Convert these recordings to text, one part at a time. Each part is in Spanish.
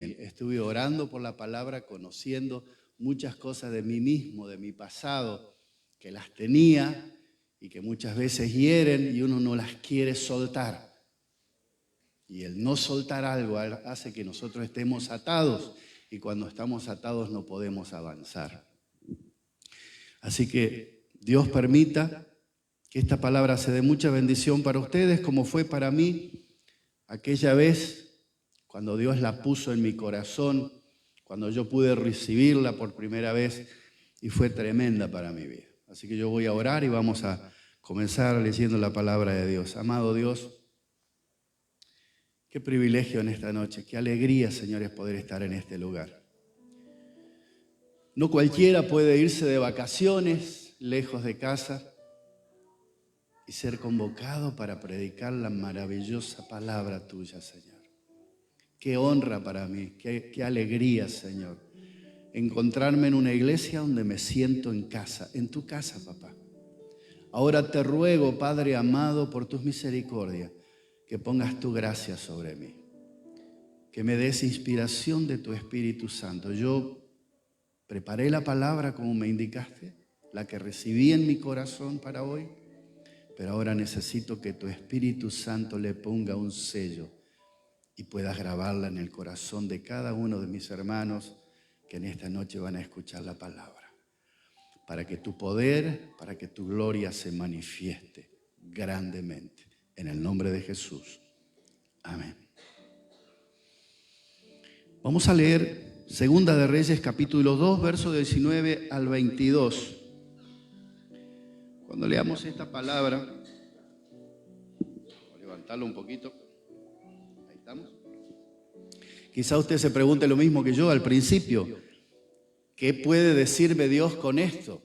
Estuve orando por la palabra, conociendo muchas cosas de mí mismo, de mi pasado, que las tenía y que muchas veces hieren y uno no las quiere soltar. Y el no soltar algo hace que nosotros estemos atados y cuando estamos atados no podemos avanzar. Así que Dios permita que esta palabra se dé mucha bendición para ustedes, como fue para mí aquella vez cuando Dios la puso en mi corazón, cuando yo pude recibirla por primera vez y fue tremenda para mi vida. Así que yo voy a orar y vamos a comenzar leyendo la palabra de Dios. Amado Dios, qué privilegio en esta noche, qué alegría, Señor, es poder estar en este lugar. No cualquiera puede irse de vacaciones, lejos de casa, y ser convocado para predicar la maravillosa palabra tuya, Señor. Qué honra para mí, qué alegría, Señor, encontrarme en una iglesia donde me siento en casa, en tu casa, papá. Ahora te ruego, Padre amado, por tus misericordias, que pongas tu gracia sobre mí, que me des inspiración de tu Espíritu Santo. Yo preparé la palabra como me indicaste, la que recibí en mi corazón para hoy, pero ahora necesito que tu Espíritu Santo le ponga un sello y puedas grabarla en el corazón de cada uno de mis hermanos que en esta noche van a escuchar la palabra. Para que tu poder, para que tu gloria se manifieste grandemente. En el nombre de Jesús. Amén. Vamos a leer Segunda de Reyes, capítulo 2, versos 19 al 22. Cuando leamos esta palabra, voy a levantarlo un poquito. Quizá usted se pregunte lo mismo que yo al principio. ¿Qué puede decirme Dios con esto?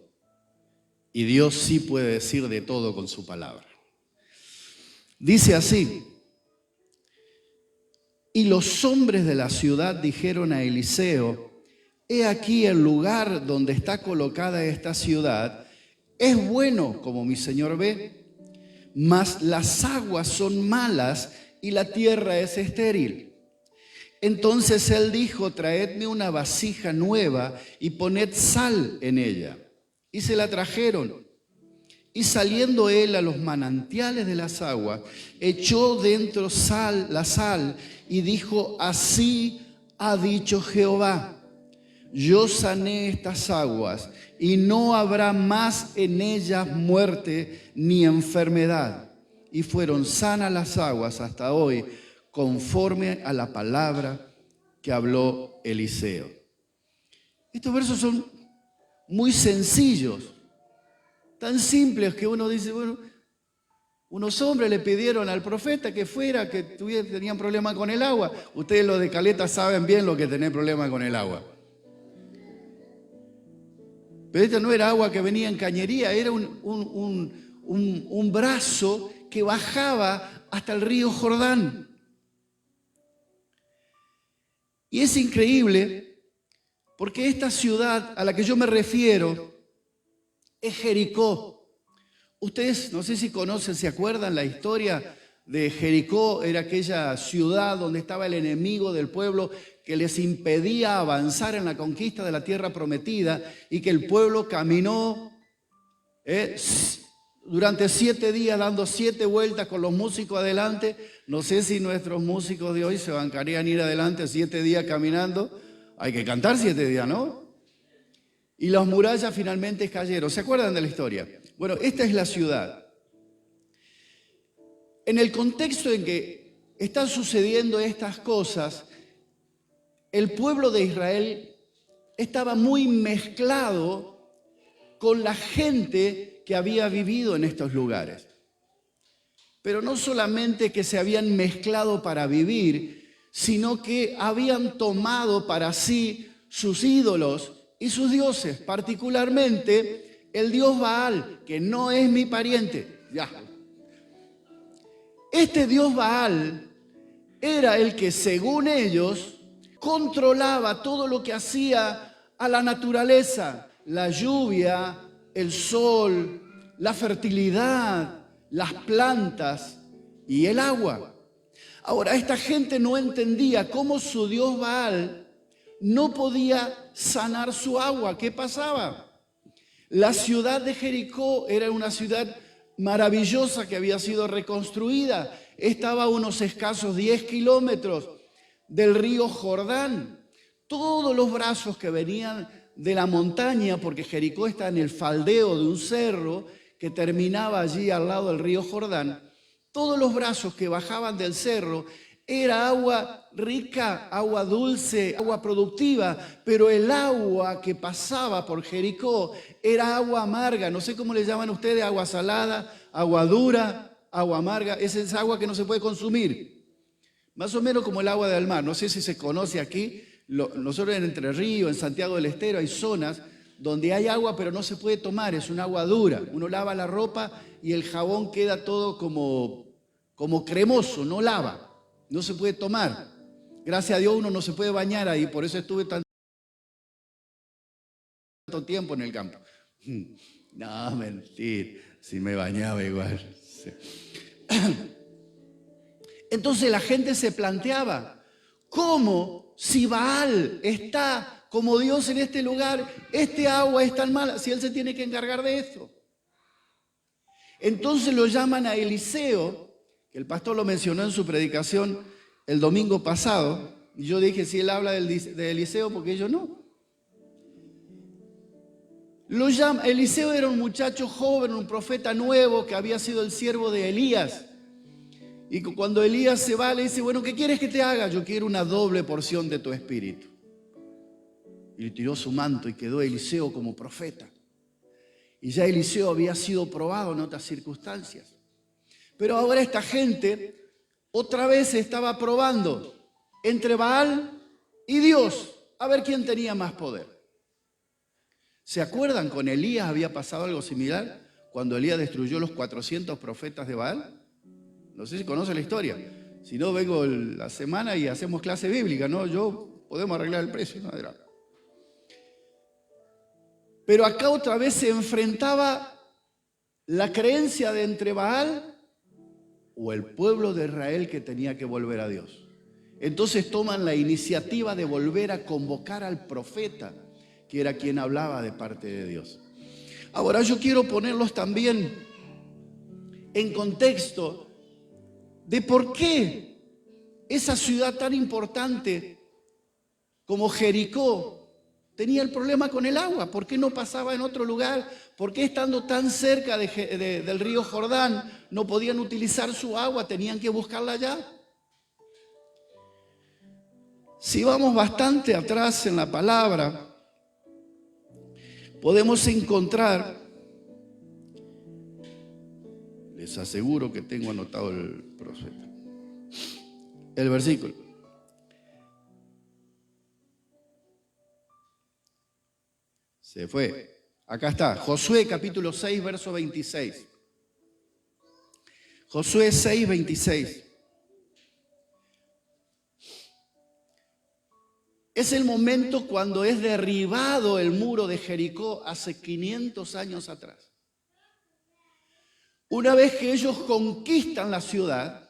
Y Dios sí puede decir de todo con su palabra. Dice así: y los hombres de la ciudad dijeron a Eliseo: he aquí el lugar donde está colocada esta ciudad. Es bueno, como mi señor ve, mas las aguas son malas y la tierra es estéril. Entonces él dijo: traedme una vasija nueva y poned sal en ella. Y se la trajeron. Y saliendo él a los manantiales de las aguas, echó dentro la sal y dijo: así ha dicho Jehová, yo sané estas aguas y no habrá más en ellas muerte ni enfermedad. Y fueron sanas las aguas hasta hoy, conforme a la palabra que habló Eliseo. Estos versos son muy sencillos, tan simples que uno dice, bueno, unos hombres le pidieron al profeta que fuera, que tenían problemas con el agua. Ustedes los de Caleta saben bien lo que tener problemas con el agua. Pero esta no era agua que venía en cañería, era un brazo que bajaba hasta el río Jordán. Y es increíble porque esta ciudad a la que yo me refiero es Jericó. Ustedes, no sé si conocen, se acuerdan la historia de Jericó. Era aquella ciudad donde estaba el enemigo del pueblo que les impedía avanzar en la conquista de la tierra prometida y que el pueblo caminó durante 7 días dando 7 vueltas con los músicos adelante. No sé si nuestros músicos de hoy se bancarían ir adelante 7 días caminando. Hay que cantar 7 días, ¿no? Y las murallas finalmente cayeron. ¿Se acuerdan de la historia? Bueno, esta es la ciudad. En el contexto en que están sucediendo estas cosas, el pueblo de Israel estaba muy mezclado con la gente que había vivido en estos lugares. Pero no solamente que se habían mezclado para vivir, sino que habían tomado para sí sus ídolos y sus dioses, particularmente el dios Baal, que no es mi pariente. Ya. Este dios Baal era el que, según ellos, controlaba todo lo que hacía a la naturaleza, la lluvia, el sol, la fertilidad, las plantas y el agua. Ahora, esta gente no entendía cómo su dios Baal no podía sanar su agua. ¿Qué pasaba? La ciudad de Jericó era una ciudad maravillosa que había sido reconstruida. Estaba a unos escasos 10 kilómetros del río Jordán. Todos los brazos que venían de la montaña, porque Jericó está en el faldeo de un cerro que terminaba allí al lado del río Jordán, todos los brazos que bajaban del cerro era agua rica, agua dulce, agua productiva, pero el agua que pasaba por Jericó era agua amarga. No sé cómo le llaman ustedes, agua salada, agua dura, agua amarga. Esa es agua que no se puede consumir. Más o menos como el agua del mar. No sé si se conoce aquí. Nosotros en Entre Ríos, en Santiago del Estero, hay zonas donde hay agua pero no se puede tomar, es un agua dura. Uno lava la ropa y el jabón queda todo como cremoso, no lava. No se puede tomar. Gracias a Dios uno no se puede bañar ahí, por eso estuve tanto tiempo en el campo. No, mentir, si me bañaba igual. Sí. Entonces la gente se planteaba, ¿cómo si Baal está como Dios en este lugar, este agua es tan mala, si él se tiene que encargar de esto? Entonces lo llaman a Eliseo, que el pastor lo mencionó en su predicación el domingo pasado, y yo dije, si él habla de Eliseo, porque ellos no. Lo llama, Eliseo era un muchacho joven, un profeta nuevo que había sido el siervo de Elías. Y cuando Elías se va, le dice, bueno, ¿qué quieres que te haga? Yo quiero una doble porción de tu espíritu. Y le tiró su manto y quedó Eliseo como profeta. Y ya Eliseo había sido probado en otras circunstancias. Pero ahora esta gente otra vez se estaba probando entre Baal y Dios, a ver quién tenía más poder. ¿Se acuerdan? Con Elías había pasado algo similar cuando Elías destruyó los 400 profetas de Baal. No sé si conocen la historia. Si no, vengo la semana y hacemos clase bíblica, ¿no? Podemos arreglar el precio, ¿no? Pero acá otra vez se enfrentaba la creencia de entre Baal o el pueblo de Israel que tenía que volver a Dios. Entonces toman la iniciativa de volver a convocar al profeta, que era quien hablaba de parte de Dios. Ahora yo quiero ponerlos también en contexto de por qué esa ciudad tan importante como Jericó tenía el problema con el agua. ¿Por qué no pasaba en otro lugar? ¿Por qué estando tan cerca del río Jordán no podían utilizar su agua? Tenían que buscarla allá. Si vamos bastante atrás en la palabra, podemos encontrar, les aseguro que tengo anotado el versículo. Se fue. Acá está, Josué capítulo 6, verso 26. Josué 6, 26. Es el momento cuando es derribado el muro de Jericó hace 500 años atrás. Una vez que ellos conquistan la ciudad,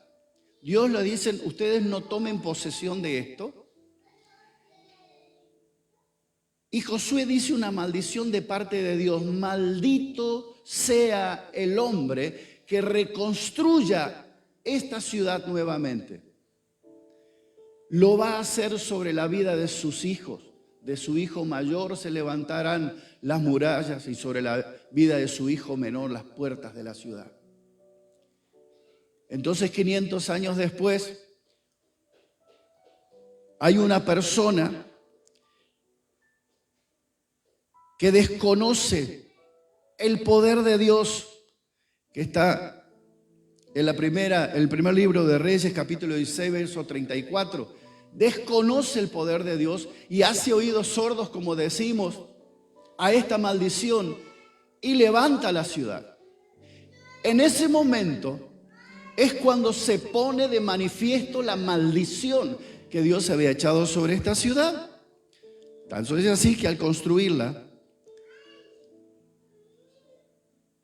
Dios le dice, ustedes no tomen posesión de esto. Y Josué dice una maldición de parte de Dios. Maldito sea el hombre que reconstruya esta ciudad nuevamente. Lo va a hacer sobre la vida de sus hijos. De su hijo mayor se levantarán las murallas y sobre la vida de su hijo menor las puertas de la ciudad. Entonces 500 años después hay una persona que desconoce el poder de Dios, que está en el primer libro de Reyes, capítulo 16, verso 34. Desconoce el poder de Dios y hace oídos sordos, como decimos, a esta maldición y levanta la ciudad. En ese momento es cuando se pone de manifiesto la maldición que Dios había echado sobre esta ciudad. Tanto es así que al construirla,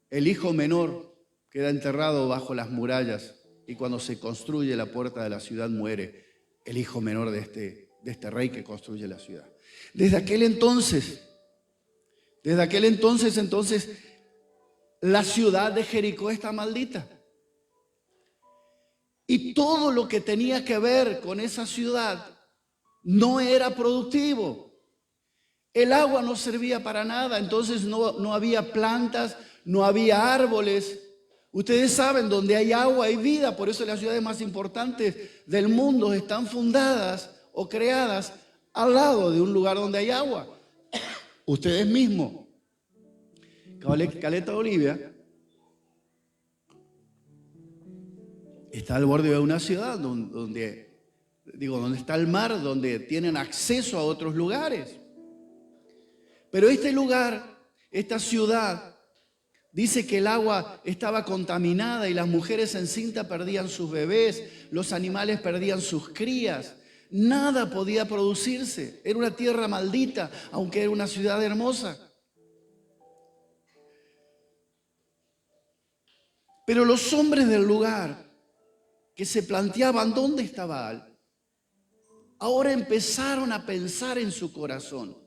el hijo menor queda enterrado bajo las murallas y cuando se construye la puerta de la ciudad muere el hijo menor de este rey que construye la ciudad. Desde aquel entonces, la ciudad de Jericó está maldita. Y todo lo que tenía que ver con esa ciudad no era productivo. El agua no servía para nada, entonces no había plantas, no había árboles. Ustedes saben, donde hay agua hay vida, por eso las ciudades más importantes del mundo están fundadas o creadas al lado de un lugar donde hay agua. Ustedes mismos. Caleta Olivia está al borde de una ciudad donde está el mar, donde tienen acceso a otros lugares. Pero este lugar, esta ciudad, dice que el agua estaba contaminada y las mujeres encintas perdían sus bebés, los animales perdían sus crías. Nada podía producirse. Era una tierra maldita, aunque era una ciudad hermosa. Pero los hombres del lugar que se planteaban dónde está Baal, ahora empezaron a pensar en su corazón.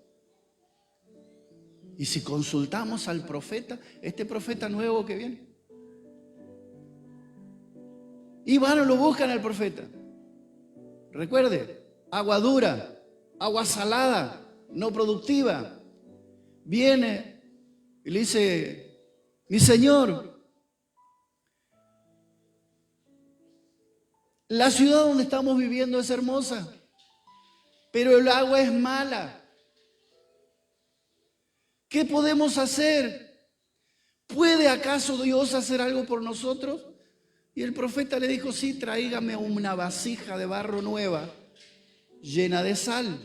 Y si consultamos al profeta, este profeta nuevo que viene, y van y lo buscan al profeta. Recuerde, agua dura, agua salada, no productiva. Viene y le dice: mi señor, la ciudad donde estamos viviendo es hermosa, pero el agua es mala. ¿Qué podemos hacer? ¿Puede acaso Dios hacer algo por nosotros? Y el profeta le dijo: sí, tráigame una vasija de barro nueva, llena de sal.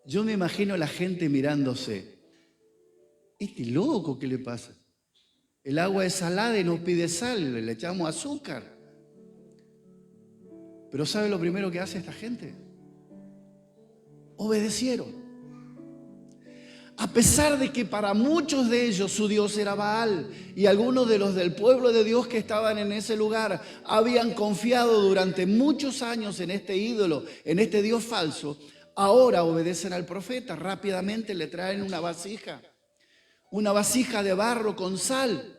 Yo me imagino a la gente mirándose. ¿Este loco qué le pasa? El agua es salada y nos pide sal, le echamos azúcar. Pero ¿sabe lo primero que hace esta gente? Obedecieron. A pesar de que para muchos de ellos su Dios era Baal y algunos de los del pueblo de Dios que estaban en ese lugar habían confiado durante muchos años en este ídolo, en este Dios falso, ahora obedecen al profeta. Rápidamente le traen una vasija de barro con sal,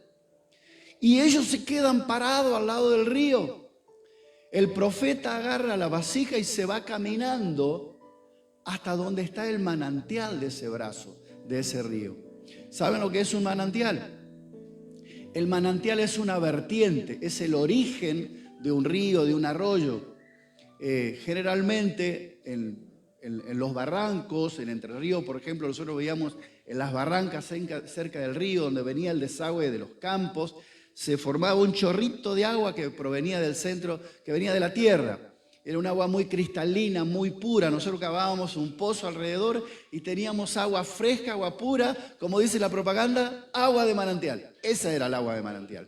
y ellos se quedan parados al lado del río. El profeta agarra la vasija y se va caminando hasta donde está el manantial de ese brazo, de ese río. ¿Saben lo que es un manantial? El manantial es una vertiente, es el origen de un río, de un arroyo. Generalmente en los barrancos, en Entre Ríos, por ejemplo, nosotros veíamos en las barrancas cerca del río, donde venía el desagüe de los campos, se formaba un chorrito de agua que provenía del centro, que venía de la tierra. Era un agua muy cristalina, muy pura. Nosotros cavábamos un pozo alrededor y teníamos agua fresca, agua pura, como dice la propaganda, agua de manantial. Esa era el agua de manantial.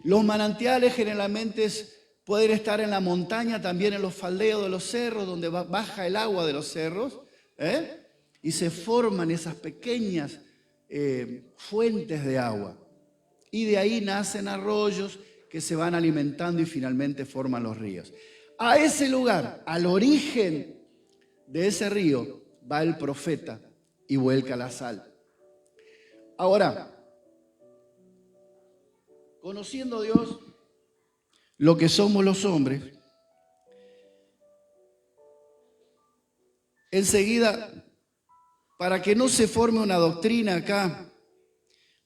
Los manantiales generalmente pueden estar en la montaña, también en los faldeos de los cerros, donde baja el agua de los cerros, y se forman esas pequeñas fuentes de agua. Y de ahí nacen arroyos que se van alimentando y finalmente forman los ríos. A ese lugar, al origen de ese río, va el profeta y vuelca la sal. Ahora, conociendo a Dios, lo que somos los hombres, enseguida, para que no se forme una doctrina acá,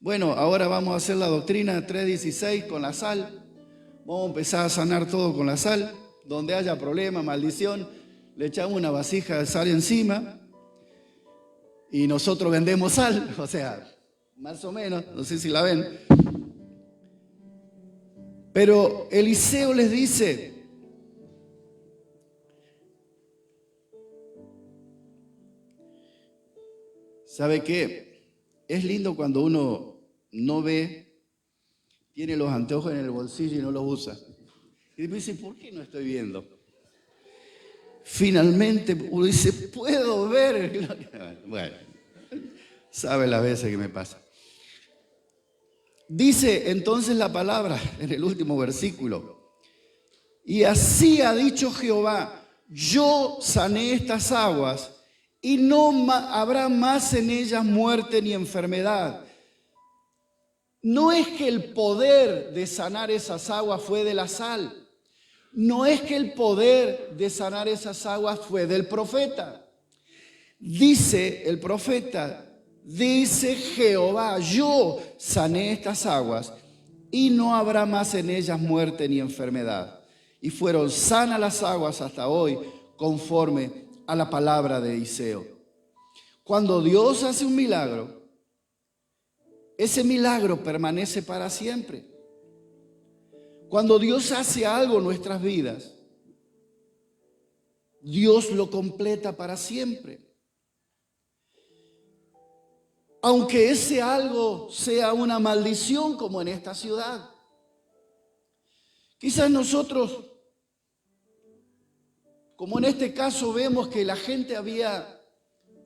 bueno, ahora vamos a hacer la doctrina 3.16 con la sal, vamos a empezar a sanar todo con la sal. Donde haya problema, maldición, le echamos una vasija de sal encima y nosotros vendemos sal, o sea, más o menos, no sé si la ven. Pero Eliseo les dice: ¿sabe qué? Es lindo cuando uno no ve, tiene los anteojos en el bolsillo y no los usa. Y me dice: ¿por qué no estoy viendo? Finalmente uno dice: puedo ver. Bueno, sabe las veces que me pasa. Dice entonces la palabra en el último versículo: y así ha dicho Jehová, yo sané estas aguas y no habrá más en ellas muerte ni enfermedad. No es que el poder de sanar esas aguas fue de la sal. No es que el poder de sanar esas aguas fue del profeta. Dice el profeta, dice Jehová, yo sané estas aguas y no habrá más en ellas muerte ni enfermedad. Y fueron sanas las aguas hasta hoy, conforme a la palabra de Eliseo. Cuando Dios hace un milagro, ese milagro permanece para siempre. Cuando Dios hace algo en nuestras vidas, Dios lo completa para siempre. Aunque ese algo sea una maldición, como en esta ciudad. Quizás nosotros, como en este caso, vemos que la gente había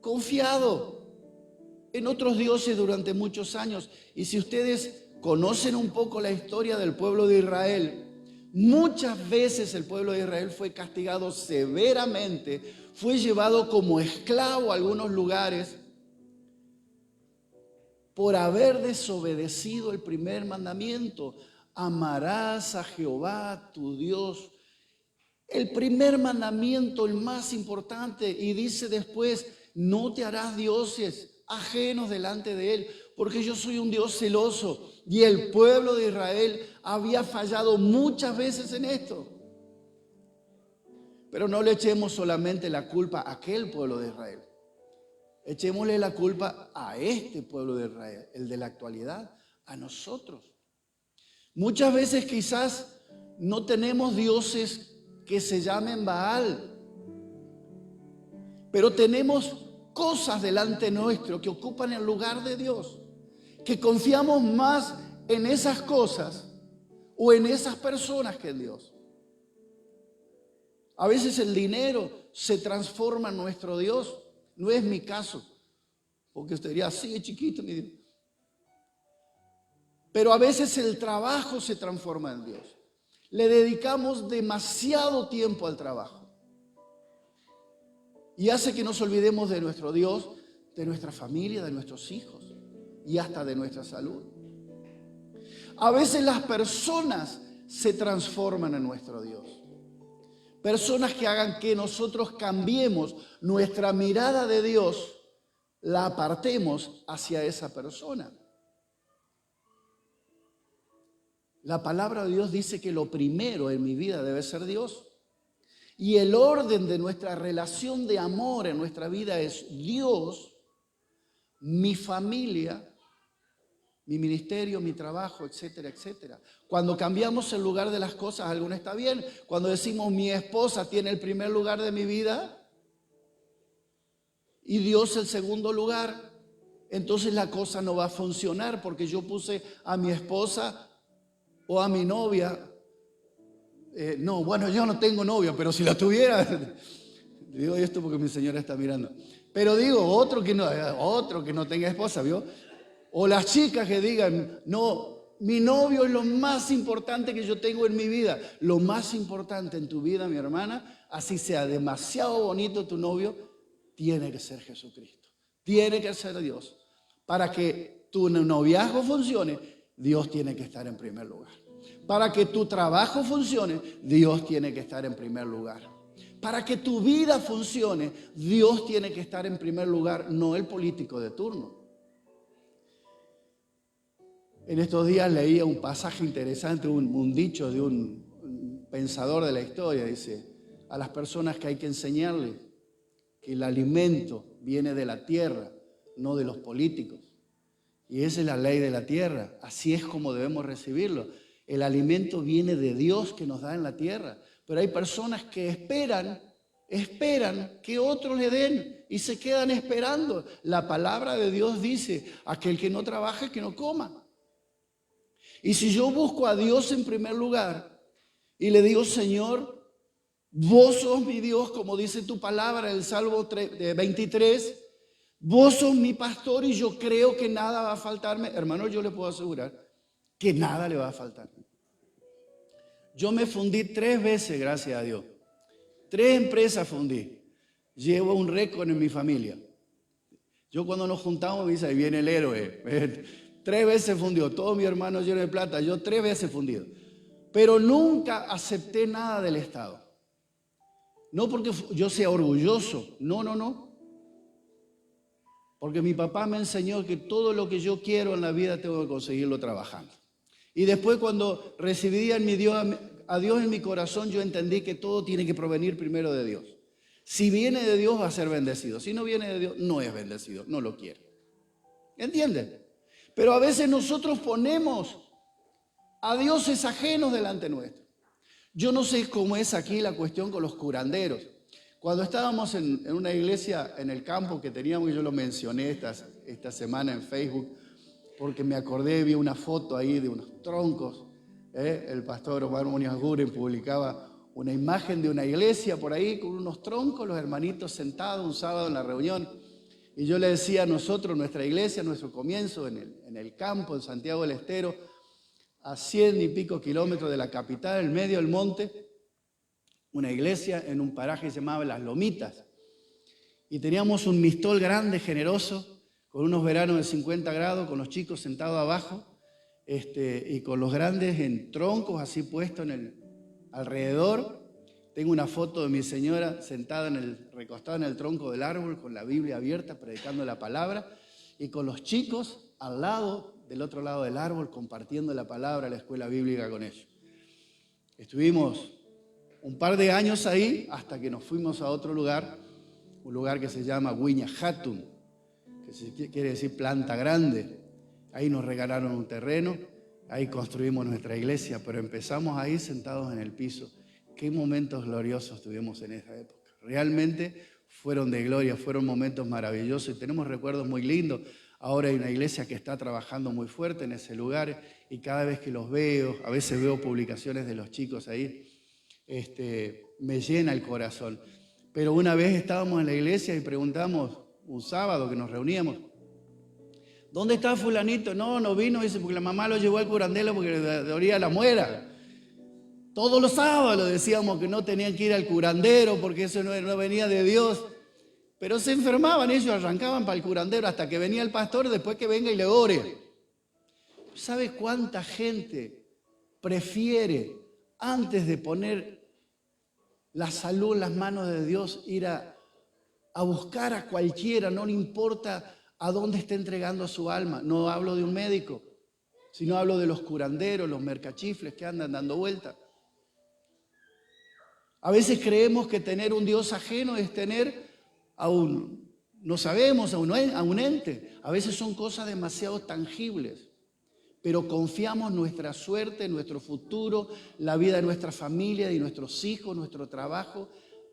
confiado en otros dioses durante muchos años. Y si ustedes conocen un poco la historia del pueblo de Israel, muchas veces el pueblo de Israel fue castigado severamente, fue llevado como esclavo a algunos lugares por haber desobedecido el primer mandamiento: amarás a Jehová tu Dios. El primer mandamiento, el más importante, y dice después: no te harás dioses ajenos delante de él, porque yo soy un Dios celoso. Y el pueblo de Israel había fallado muchas veces en esto. Pero no le echemos solamente la culpa a aquel pueblo de Israel. Echémosle la culpa a este pueblo de Israel, el de la actualidad, a nosotros. Muchas veces quizás no tenemos dioses que se llamen Baal, pero tenemos cosas delante nuestro que ocupan el lugar de Dios, que confiamos más en esas cosas o en esas personas que en Dios. A veces el dinero se transforma en nuestro Dios. No es mi caso, porque usted diría, así es chiquito mi Dios. Pero a veces el trabajo se transforma en Dios. Le dedicamos demasiado tiempo al trabajo. Y hace que nos olvidemos de nuestro Dios, de nuestra familia, de nuestros hijos y hasta de nuestra salud. A veces las personas se transforman en nuestro Dios. Personas que hagan que nosotros cambiemos nuestra mirada de Dios, la apartemos hacia esa persona. La palabra de Dios dice que lo primero en mi vida debe ser Dios. Y el orden de nuestra relación de amor en nuestra vida es Dios, mi familia, mi ministerio, mi trabajo, etcétera, etcétera. Cuando cambiamos el lugar de las cosas, algo no está bien. Cuando decimos mi esposa tiene el primer lugar de mi vida y Dios el segundo lugar, entonces la cosa no va a funcionar porque yo puse a mi esposa o a mi novia. No, bueno, yo no tengo novia, pero si la tuviera, digo esto porque mi señora está mirando. Pero digo, otro que no tenga esposa, ¿vio? O las chicas que digan, no, mi novio es lo más importante que yo tengo en mi vida. Lo más importante en tu vida, mi hermana, así sea demasiado bonito tu novio, tiene que ser Jesucristo. Tiene que ser Dios. Para que tu noviazgo funcione, Dios tiene que estar en primer lugar. Para que tu trabajo funcione, Dios tiene que estar en primer lugar. Para que tu vida funcione, Dios tiene que estar en primer lugar, no el político de turno. En estos días leía un pasaje interesante, un dicho de un pensador de la historia. Dice, a las personas que hay que enseñarles que el alimento viene de la tierra, no de los políticos. Y esa es la ley de la tierra. Así es como debemos recibirlo. El alimento viene de Dios que nos da en la tierra. Pero hay personas que esperan que otros le den y se quedan esperando. La palabra de Dios dice, aquel que no trabaje, que no coma. Y si yo busco a Dios en primer lugar y le digo, Señor, vos sos mi Dios, como dice tu palabra en el Salmo 23, vos sos mi pastor y yo creo que nada va a faltarme. Hermano, yo le puedo asegurar que nada le va a faltar. Yo me fundí 3 veces, gracias a Dios. 3 empresas fundí. Llevo un récord en mi familia. Yo cuando nos juntamos, me dice, ahí viene el héroe. 3 veces fundió, todos mis hermanos llenos de plata, yo 3 veces fundido. Pero nunca acepté nada del Estado. No porque yo sea orgulloso, no. Porque mi papá me enseñó que todo lo que yo quiero en la vida tengo que conseguirlo trabajando. Y después cuando recibí a Dios en mi corazón, yo entendí que todo tiene que provenir primero de Dios. Si viene de Dios va a ser bendecido. Si no viene de Dios, no es bendecido, no lo quiere. ¿Entienden? Pero a veces nosotros ponemos a dioses ajenos delante nuestro. Yo no sé cómo es aquí la cuestión con los curanderos. Cuando estábamos en una iglesia en el campo que teníamos, y yo lo mencioné esta semana en Facebook, porque me acordé, vi una foto ahí de unos troncos. El pastor Omar Muñoz Aguren publicaba una imagen de una iglesia por ahí con unos troncos, los hermanitos sentados un sábado en la reunión. Y yo le decía a nosotros, nuestra iglesia, nuestro comienzo en el campo, en Santiago del Estero, a 100 y pico kilómetros de la capital, en medio del monte, una iglesia en un paraje que se llamaba Las Lomitas. Y teníamos un mistol grande, generoso, con unos veranos de 50 grados, con los chicos sentados abajo, y con los grandes en troncos así puestos alrededor. Tengo una foto de mi señora sentada recostada en el tronco del árbol, con la Biblia abierta, predicando la palabra, y con los chicos al lado, del otro lado del árbol, compartiendo la palabra, la escuela bíblica con ellos. Estuvimos un par de años ahí, hasta que nos fuimos a otro lugar, un lugar que se llama Wiña Hatun, que quiere decir planta grande. Ahí nos regalaron un terreno, ahí construimos nuestra iglesia, pero empezamos ahí sentados en el piso. Qué momentos gloriosos tuvimos en esa época. Realmente fueron de gloria, fueron momentos maravillosos y tenemos recuerdos muy lindos. Ahora hay una iglesia que está trabajando muy fuerte en ese lugar y cada vez que los veo, a veces veo publicaciones de los chicos ahí, me llena el corazón. Pero una vez estábamos en la iglesia y preguntamos, un sábado que nos reuníamos, ¿dónde está fulanito? No vino, dice, porque la mamá lo llevó al curandero porque le dolía la muela. Todos los sábados lo decíamos que no tenían que ir al curandero porque eso no venía de Dios. Pero se enfermaban, ellos arrancaban para el curandero hasta que venía el pastor, después que venga y le ore. ¿Sabe cuánta gente prefiere, antes de poner la salud en las manos de Dios, ir a buscar a cualquiera, no le importa a dónde está entregando su alma? No hablo de un médico, sino hablo de los curanderos, los mercachifles que andan dando vueltas. A veces creemos que tener un Dios ajeno es tener a un ente. A veces son cosas demasiado tangibles, pero confiamos nuestra suerte, nuestro futuro, la vida de nuestra familia, de nuestros hijos, nuestro trabajo,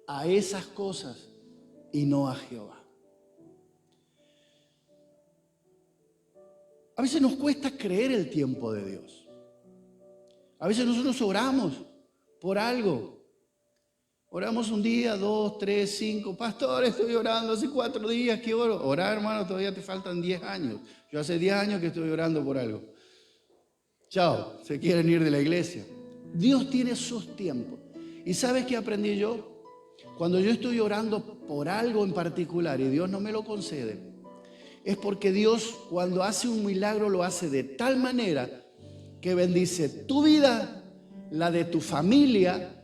a esas cosas y no a Jehová. A veces nos cuesta creer el tiempo de Dios. A veces nosotros oramos por algo. Oramos un día, 2, 3, 5. Pastor, estoy orando hace 4 días que oro. Orar, hermano, todavía te faltan 10 años. Yo hace 10 años que estoy orando por algo. Chao, se quieren ir de la iglesia. Dios tiene sus tiempos. ¿Y sabes qué aprendí yo? Cuando yo estoy orando por algo en particular y Dios no me lo concede, es porque Dios, cuando hace un milagro, lo hace de tal manera que bendice tu vida, la de tu familia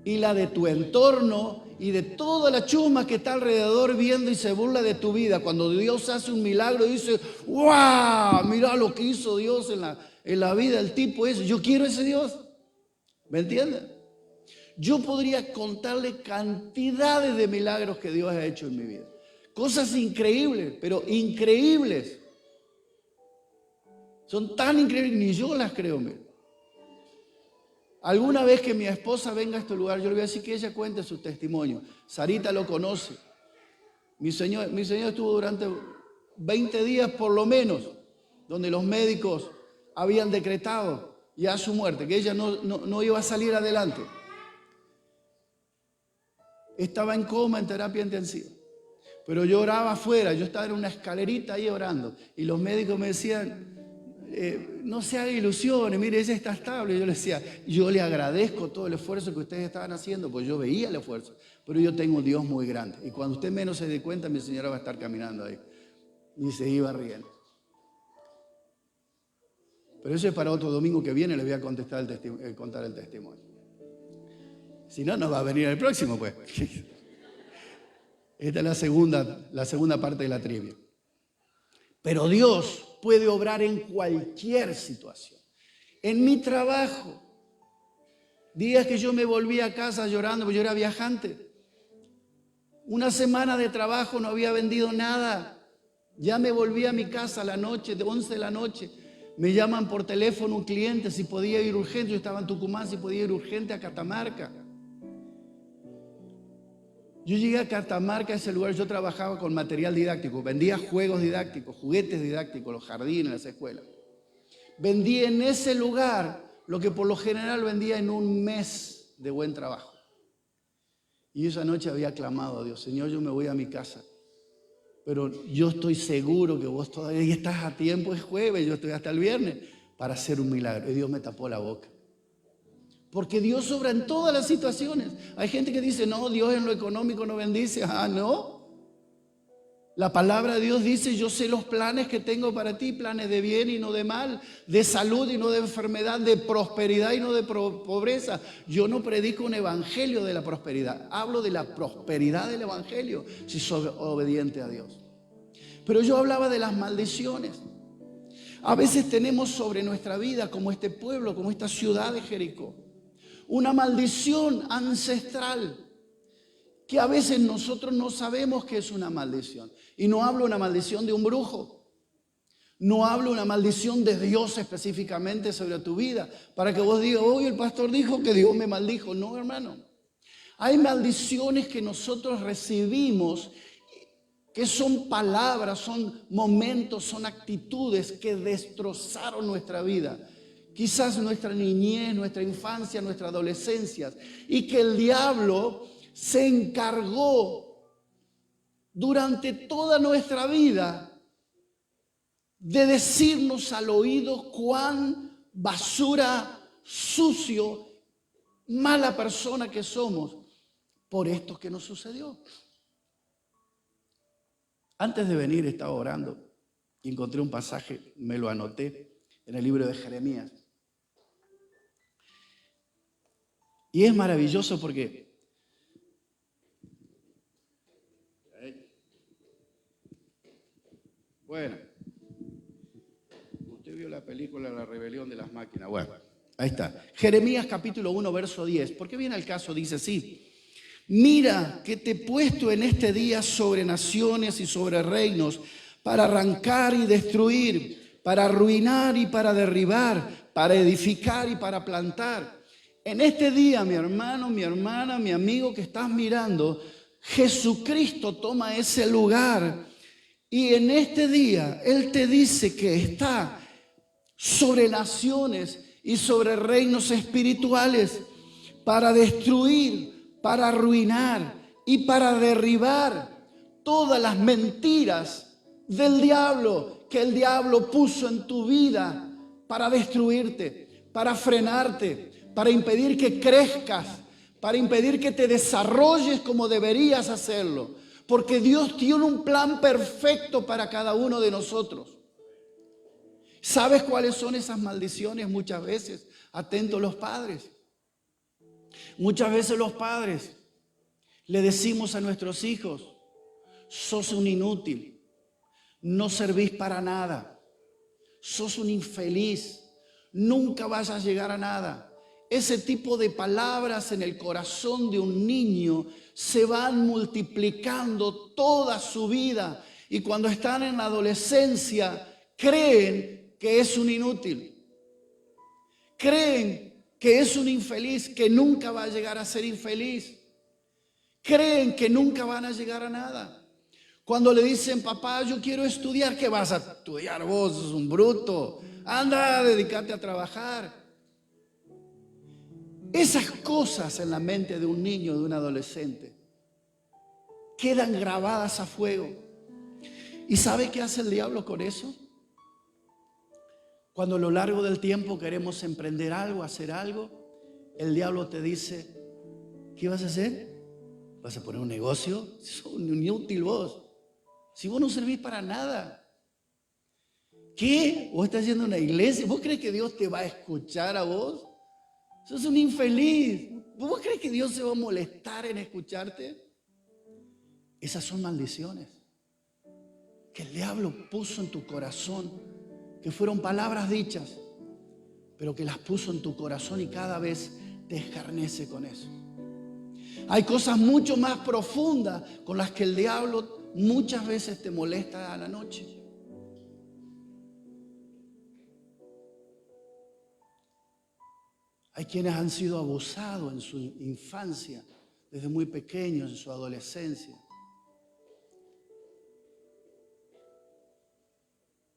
y la de tu entorno y de toda la chusma que está alrededor viendo y se burla de tu vida. Cuando Dios hace un milagro y dice, ¡wow! Mira lo que hizo Dios en la vida del tipo ese. Yo quiero ese Dios. ¿Me entienden? Yo podría contarle cantidades de milagros que Dios ha hecho en mi vida. Cosas increíbles, pero increíbles. Son tan increíbles, ni yo las creo. Alguna vez que mi esposa venga a este lugar, yo le voy a decir que ella cuente su testimonio. Sarita lo conoce. Mi señor estuvo durante 20 días por lo menos, donde los médicos habían decretado ya su muerte, que ella no iba a salir adelante. Estaba en coma, en terapia intensiva. Pero yo oraba afuera, yo estaba en una escalerita ahí orando. Y los médicos me decían, no se haga ilusiones, mire, ella está estable. Yo le decía, yo le agradezco todo el esfuerzo que ustedes estaban haciendo, pues yo veía el esfuerzo, pero yo tengo un Dios muy grande. Y cuando usted menos se dé cuenta, mi señora va a estar caminando ahí. Y se iba riendo. Pero eso es para otro domingo que viene, les voy a contar el testimonio. Si no, no va a venir el próximo, pues. Esta es la segunda parte de la trivia. Pero Dios puede obrar en cualquier situación. En mi trabajo, días que yo me volví a casa llorando, porque yo era viajante. Una semana de trabajo, no había vendido nada. Ya me volví a mi casa a la noche, de 11 de la noche. Me llaman por teléfono un cliente si podía ir urgente. Yo estaba en Tucumán, si podía ir urgente a Catamarca. Yo llegué a Catamarca, a ese lugar. Yo trabajaba con material didáctico. Vendía juegos didácticos, juguetes didácticos, los jardines, las escuelas. Vendí en ese lugar lo que por lo general vendía en un mes de buen trabajo. Y esa noche había clamado a Dios: Señor, yo me voy a mi casa, pero yo estoy seguro que vos todavía estás a tiempo. Es jueves, yo estoy hasta el viernes para hacer un milagro. Y Dios me tapó la boca. Porque Dios obra en todas las situaciones. Hay gente que dice, no, Dios en lo económico no bendice. No. La palabra de Dios dice, yo sé los planes que tengo para ti, planes de bien y no de mal, de salud y no de enfermedad, de prosperidad y no de pobreza. Yo no predico un evangelio de la prosperidad, hablo de la prosperidad del evangelio, si soy obediente a Dios. Pero yo hablaba de las maldiciones. A veces tenemos sobre nuestra vida, como este pueblo, como esta ciudad de Jericó, una maldición ancestral que a veces nosotros no sabemos que es una maldición. Y no hablo una maldición de un brujo. No hablo una maldición de Dios específicamente sobre tu vida, para que vos digas, hoy el pastor dijo que Dios me maldijo. No, hermano. Hay maldiciones que nosotros recibimos, que son palabras, son momentos, son actitudes que destrozaron nuestra vida. Quizás nuestra niñez, nuestra infancia, nuestra adolescencia. Y que el diablo se encargó durante toda nuestra vida de decirnos al oído cuán basura, sucio, mala persona que somos por esto que nos sucedió. Antes de venir estaba orando y encontré un pasaje, me lo anoté en el libro de Jeremías. Y es maravilloso porque bueno, usted vio la película La rebelión de las máquinas. Bueno, ahí está. Jeremías capítulo 1, verso 10. ¿Por qué viene al caso? Dice así: mira que te he puesto en este día sobre naciones y sobre reinos, para arrancar y destruir, para arruinar y para derribar, para edificar y para plantar. En este día, mi hermano, mi hermana, mi amigo que estás mirando, Jesucristo toma ese lugar. Y en este día Él te dice que está sobre naciones y sobre reinos espirituales para destruir, para arruinar y para derribar todas las mentiras del diablo que el diablo puso en tu vida para destruirte, para frenarte, para impedir que crezcas, para impedir que te desarrolles como deberías hacerlo. Porque Dios tiene un plan perfecto para cada uno de nosotros. ¿Sabes cuáles son esas maldiciones muchas veces? Atentos los padres. Muchas veces los padres le decimos a nuestros hijos, sos un inútil, no servís para nada, sos un infeliz, nunca vas a llegar a nada. Ese tipo de palabras en el corazón de un niño se van multiplicando toda su vida, y cuando están en la adolescencia creen que es un inútil, creen que es un infeliz, que nunca va a llegar a ser infeliz, creen que nunca van a llegar a nada. Cuando le dicen, papá, yo quiero estudiar, ¿qué vas a estudiar vos? Sos un bruto, anda, dedícate a trabajar. Esas cosas en la mente de un niño, de un adolescente, quedan grabadas a fuego. ¿Y sabe qué hace el diablo con eso? Cuando a lo largo del tiempo queremos emprender algo, hacer algo, el diablo te dice, ¿qué vas a hacer? ¿Vas a poner un negocio? Sos un inútil vos. Si vos no servís para nada. ¿Qué? ¿Vos estás yendo a una iglesia? ¿Vos crees que Dios te va a escuchar a vos? Sos un infeliz. ¿Vos crees que Dios se va a molestar en escucharte? Esas son maldiciones que el diablo puso en tu corazón, que fueron palabras dichas, pero que las puso en tu corazón y cada vez te escarnece con eso. Hay cosas mucho más profundas con las que el diablo muchas veces te molesta a la noche. Hay quienes han sido abusados en su infancia, desde muy pequeños, en su adolescencia.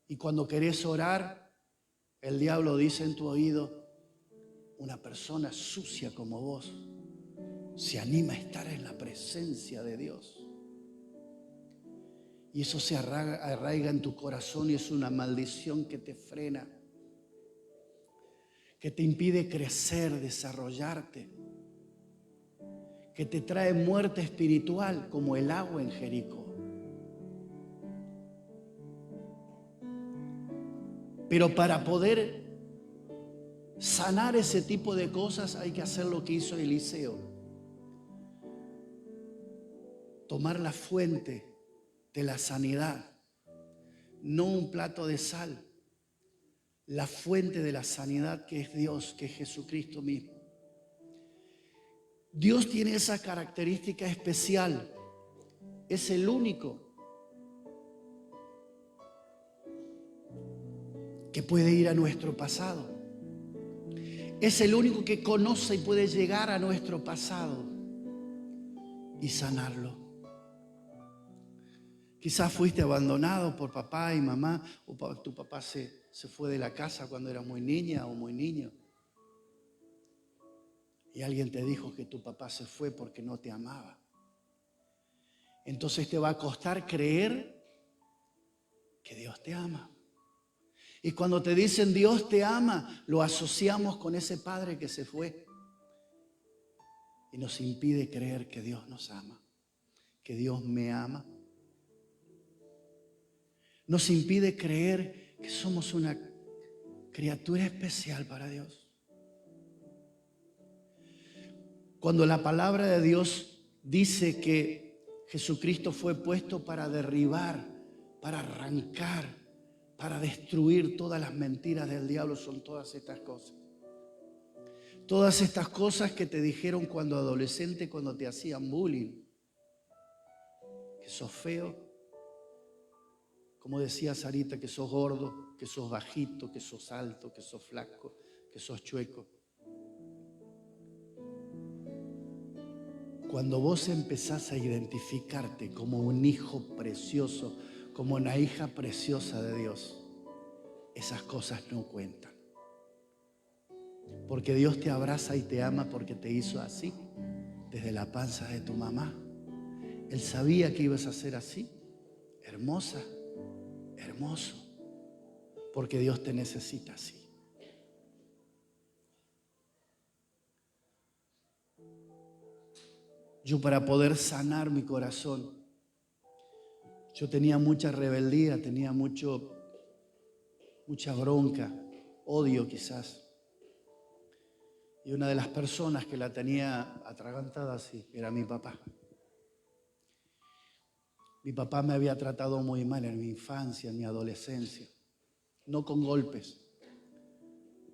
Y cuando querés orar, el diablo dice en tu oído, una persona sucia como vos se anima a estar en la presencia de Dios. Y eso se arraiga en tu corazón y es una maldición que te frena, que te impide crecer, desarrollarte, que te trae muerte espiritual como el agua en Jericó. Pero para poder sanar ese tipo de cosas hay que hacer lo que hizo Eliseo. Tomar la fuente de la sanidad, no un plato de sal, la fuente de la sanidad que es Dios, que es Jesucristo mismo. Dios tiene esa característica especial, es el único que puede ir a nuestro pasado. Es el único que conoce y puede llegar a nuestro pasado y sanarlo. Quizás fuiste abandonado por papá y mamá, o tu papá se fue de la casa cuando eras muy niña o muy niño. Y alguien te dijo que tu papá se fue porque no te amaba. Entonces te va a costar creer que Dios te ama. Y cuando te dicen Dios te ama, lo asociamos con ese padre que se fue. Y nos impide creer que Dios nos ama, que Dios me ama. Nos impide creer que somos una criatura especial para Dios. Cuando la palabra de Dios dice que Jesucristo fue puesto para derribar, para arrancar, para destruir todas las mentiras del diablo, son todas estas cosas. Todas estas cosas que te dijeron cuando adolescente, cuando te hacían bullying. Que sos feo, como decía Sarita, que sos gordo, que sos bajito, que sos alto, que sos flaco, que sos chueco. Cuando vos empezás a identificarte como un hijo precioso, como una hija preciosa de Dios, esas cosas no cuentan. Porque Dios te abraza y te ama porque te hizo así, desde la panza de tu mamá. Él sabía que ibas a ser así, hermosa, hermoso, porque Dios te necesita así. Yo, para poder sanar mi corazón, yo tenía mucha rebeldía, tenía mucha bronca, odio quizás. Y una de las personas que la tenía atragantada así era mi papá. Mi papá me había tratado muy mal en mi infancia, en mi adolescencia. No con golpes,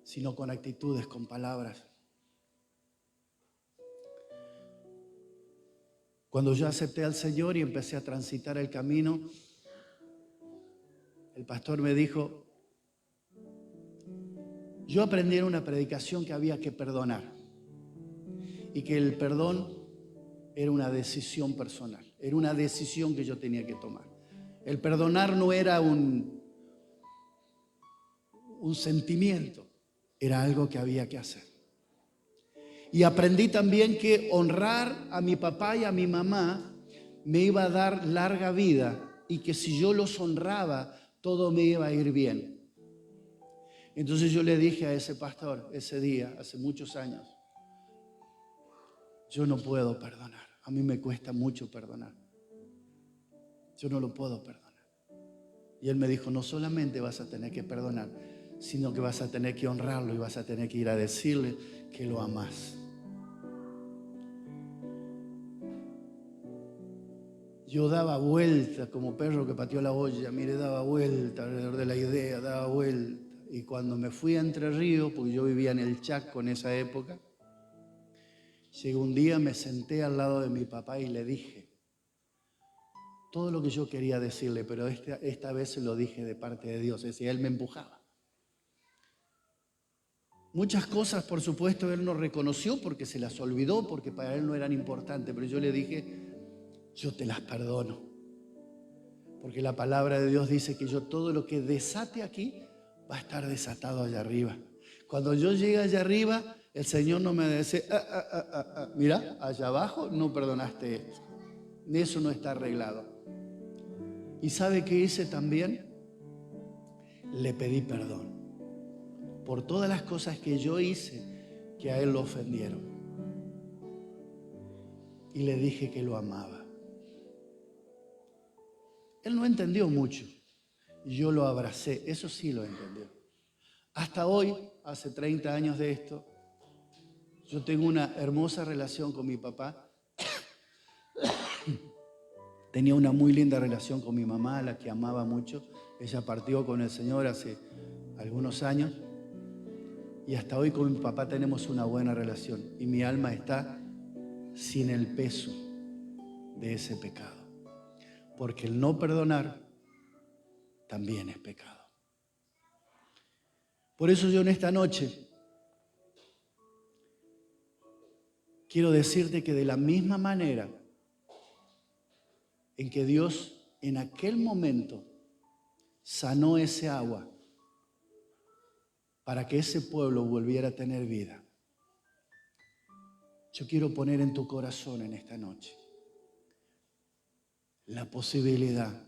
sino con actitudes, con palabras. Cuando yo acepté al Señor y empecé a transitar el camino, el pastor me dijo, yo aprendí en una predicación que había que perdonar y que el perdón era una decisión personal, era una decisión que yo tenía que tomar. El perdonar no era un sentimiento, era algo que había que hacer. Y aprendí también que honrar a mi papá y a mi mamá me iba a dar larga vida y que si yo los honraba, todo me iba a ir bien. Entonces yo le dije a ese pastor ese día, hace muchos años, yo no puedo perdonar. A mí me cuesta mucho perdonar. Yo no lo puedo perdonar. Y él me dijo, no solamente vas a tener que perdonar, sino que vas a tener que honrarlo y vas a tener que ir a decirle que lo amás. Yo daba vuelta como perro que pateó la olla, mire, daba vuelta alrededor de la idea, daba vuelta. Y cuando me fui a Entre Ríos, porque yo vivía en el Chaco en esa época, llegó un día, me senté al lado de mi papá y le dije todo lo que yo quería decirle, pero esta vez se lo dije de parte de Dios, es decir, él me empujaba. Muchas cosas, por supuesto, él no reconoció porque se las olvidó, porque para él no eran importantes, pero yo le dije, yo te las perdono, porque la palabra de Dios dice que yo todo lo que desate aquí va a estar desatado allá arriba. Cuando yo llegue allá arriba, el Señor no me dice, mira, allá abajo no perdonaste esto, eso no está arreglado. ¿Y sabe qué hice también? Le pedí perdón por todas las cosas que yo hice que a él lo ofendieron. Y le dije que lo amaba. Él no entendió mucho. Yo lo abracé, eso sí lo entendió. Hasta hoy, hace 30 años de esto, yo tengo una hermosa relación con mi papá. Tenía una muy linda relación con mi mamá, a la que amaba mucho. Ella partió con el Señor hace algunos años. Y hasta hoy con mi papá tenemos una buena relación. Y mi alma está sin el peso de ese pecado. Porque el no perdonar también es pecado. Por eso yo en esta noche quiero decirte que de la misma manera en que Dios en aquel momento sanó ese agua para que ese pueblo volviera a tener vida, yo quiero poner en tu corazón en esta noche la posibilidad,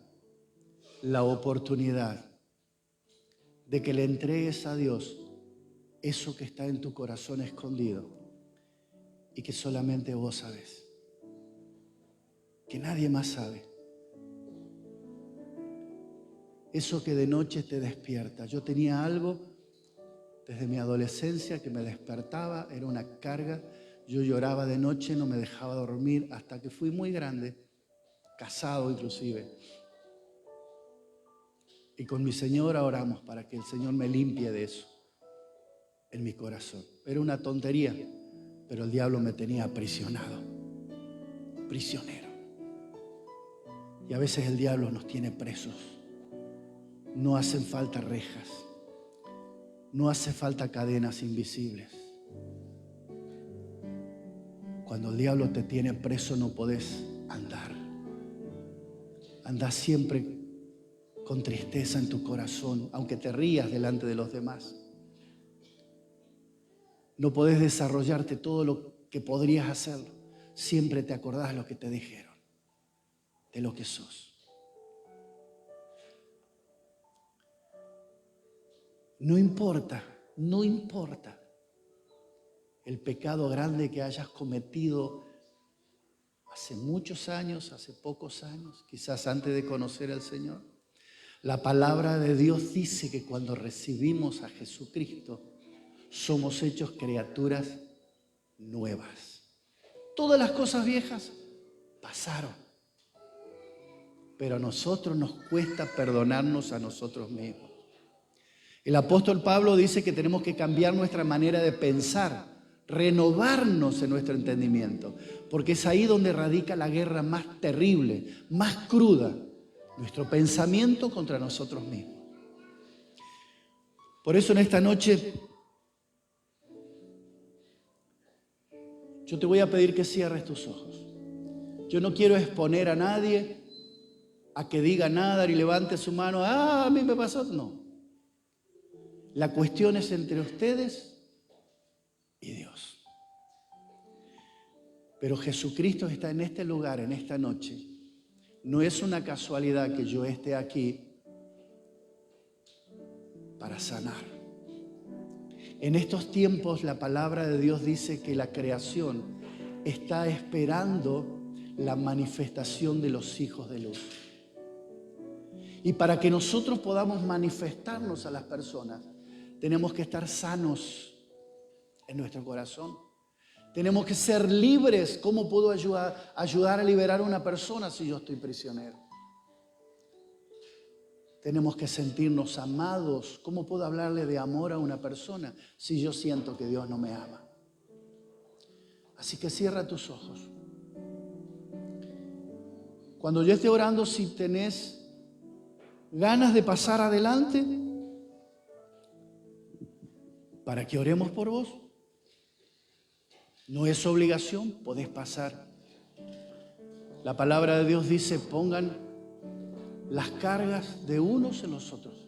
la oportunidad de que le entregues a Dios eso que está en tu corazón escondido y que solamente vos sabés, que nadie más sabe. Eso que de noche te despierta. Yo tenía algo desde mi adolescencia que me despertaba, era una carga. Yo lloraba de noche, no me dejaba dormir hasta que fui muy grande, casado inclusive. Y con mi Señora oramos para que el Señor me limpie de eso en mi corazón. Era una tontería, pero el diablo me tenía aprisionado, prisionero. Y a veces el diablo nos tiene presos. No hacen falta rejas, no hace falta cadenas invisibles. Cuando el diablo te tiene preso no podés andar. Andás siempre con tristeza en tu corazón, aunque te rías delante de los demás. No podés desarrollarte todo lo que podrías hacerlo. Siempre te acordás de lo que te dijeron, de lo que sos. No importa el pecado grande que hayas cometido hace muchos años, hace pocos años, quizás antes de conocer al Señor. La palabra de Dios dice que cuando recibimos a Jesucristo, somos hechos criaturas nuevas. Todas las cosas viejas pasaron, pero a nosotros nos cuesta perdonarnos a nosotros mismos. El apóstol Pablo dice que tenemos que cambiar nuestra manera de pensar, renovarnos en nuestro entendimiento, porque es ahí donde radica la guerra más terrible, más cruda, nuestro pensamiento contra nosotros mismos. Por eso en esta noche yo te voy a pedir que cierres tus ojos. Yo no quiero exponer a nadie a que diga nada y levante su mano, a mí me pasó, no. La cuestión es entre ustedes y Dios. Pero Jesucristo está en este lugar, en esta noche. No es una casualidad que yo esté aquí para sanar. En estos tiempos la palabra de Dios dice que la creación está esperando la manifestación de los hijos de luz. Y para que nosotros podamos manifestarnos a las personas, tenemos que estar sanos en nuestro corazón. Tenemos que ser libres. ¿Cómo puedo ayudar a liberar a una persona si yo estoy prisionero? Tenemos que sentirnos amados. ¿Cómo puedo hablarle de amor a una persona si yo siento que Dios no me ama? Así que cierra tus ojos. Cuando yo esté orando, si tenés ganas de pasar adelante para que oremos por vos, no es obligación, podés pasar. La palabra de Dios dice: pongan las cargas de unos en los otros.